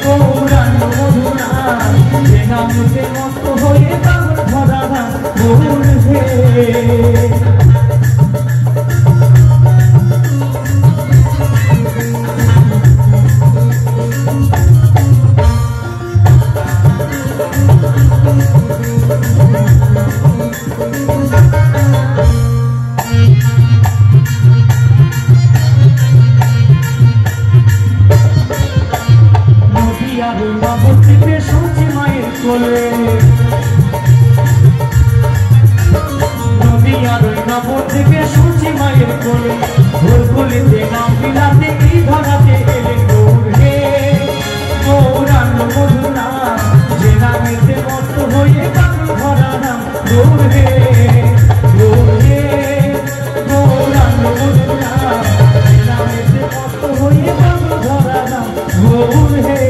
গৌরাঙ্গ মধুর নাম যে নামে মত হয়ে পাগল ভরা নাম গৌর হে। নবদ্বীপে সূচি মায়ের কোলে নবদ্বীপে সূচি মায়ের কোলে ভোর গলিতে নাম বিলাতে এই ধরাতে এলেন গৌর হে। গৌরাঙ্গ মধুর নাম যে নামেতে মত্ত হয়ে পাগল ভরা নাম গৌর হে। গৌর হে গৌরাঙ্গ মধুর নাম যে নামেতে মত্ত হয়ে পাগল ভরা নাম গৌর হে।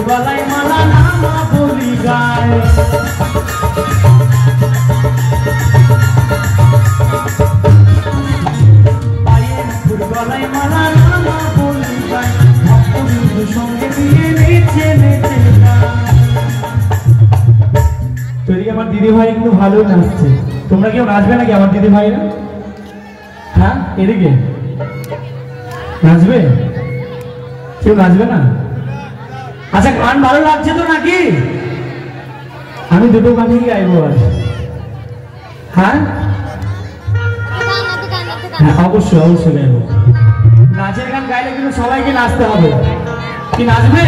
গলায় মালা নামা বলি গায় পায়ের ফুল গলায় মালা নামা বলি গায় ভক্তবৃন্দের সঙ্গে দিয়ে নেচে নেচে গায়। তো এদিকে আমার দিদি ভাই কিন্তু ভালো নাচছে, তোমরা কেউ নাচবে নাকি আমার দিদি ভাইরা? হ্যাঁ এদিকে নাচবে, কেউ নাচবে না? আচ্ছা গান ভালো লাগছে তো নাকি? আমি দুটো গানই গাইবো আর। হ্যাঁ হ্যাঁ অবশ্যই অবশ্যই গাইবো। নাচের গান গাইলে কিন্তু সবাইকে নাচতে হবে। কি নাচবে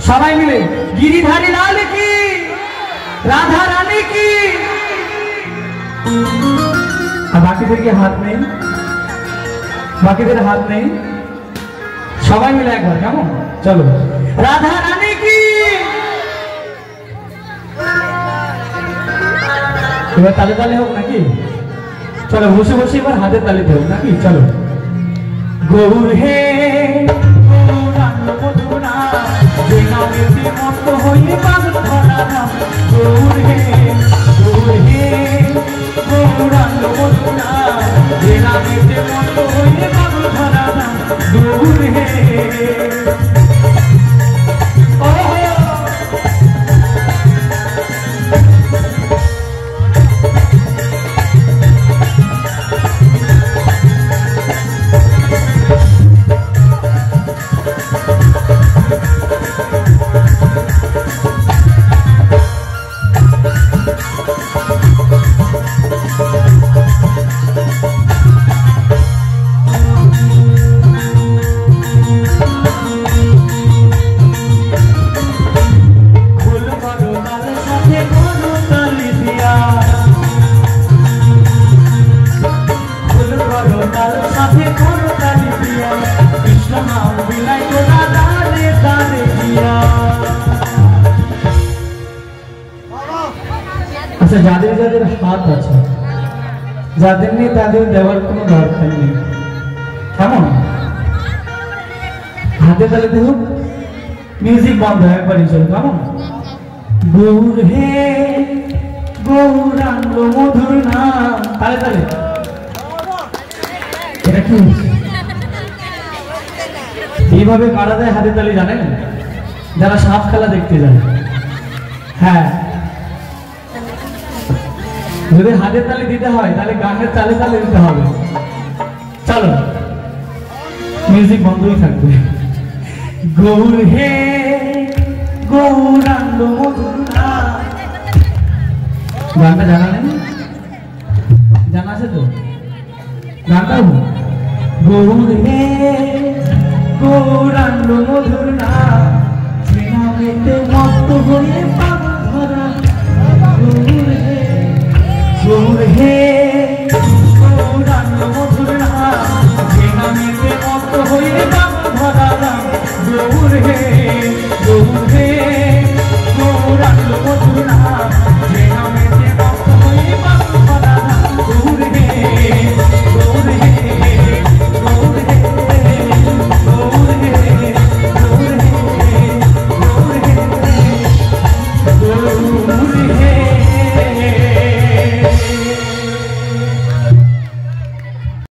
সবাই মিলে? গিরিধারী লাল কি, রাধা রানী কি। আর বাকিদের কি হাত নেই? বাকিদের হাত নেই? সবাই মিলে একবার কেমন? চলো রাধা রানী কি। এবার তালে তালে হোক নাকি? চলো বসে বসে এবার হাতে তালিতে হোক নাকি? চলো। গৌর হে গৌরাঙ্গ মধুর নাম যে নামেতে মত্ত হয়ে পাগল ভরা নাম গৌর হে। গৌর হে গৌরাঙ্গ মধুর নাম যে নামেতে মত্ত হয়ে পাগল ভরা নাম গৌর হে। আচ্ছা যাদের যাদের হাত আছে, যাদের নেই তাদের দেওয়ার কোনো দরকার নেই, কেমন? হাতে তালে দেখুন, মিউজিক বন্ধ একবারই চল, কেমন? গৌর হে গৌরাঙ্গ মধুর নাম, তালে তালে। এটা কি এইভাবে কারা দেয় হাতে তালি জানেন? যারা সাপ খেলা দেখতে যায়। হ্যাঁ যদি হাতের তালি দিতে হয় তাহলে গানের তালে তালে দিতে হবে। চলো মিউজিক বন্ধই থাকবে। গৌর হে গৌরাঙ্গ মধুর নাম। গানটা জানা নেই? জানা আছে তো? গানটা গৌর হে গৌরাঙ্গ মধুর নাম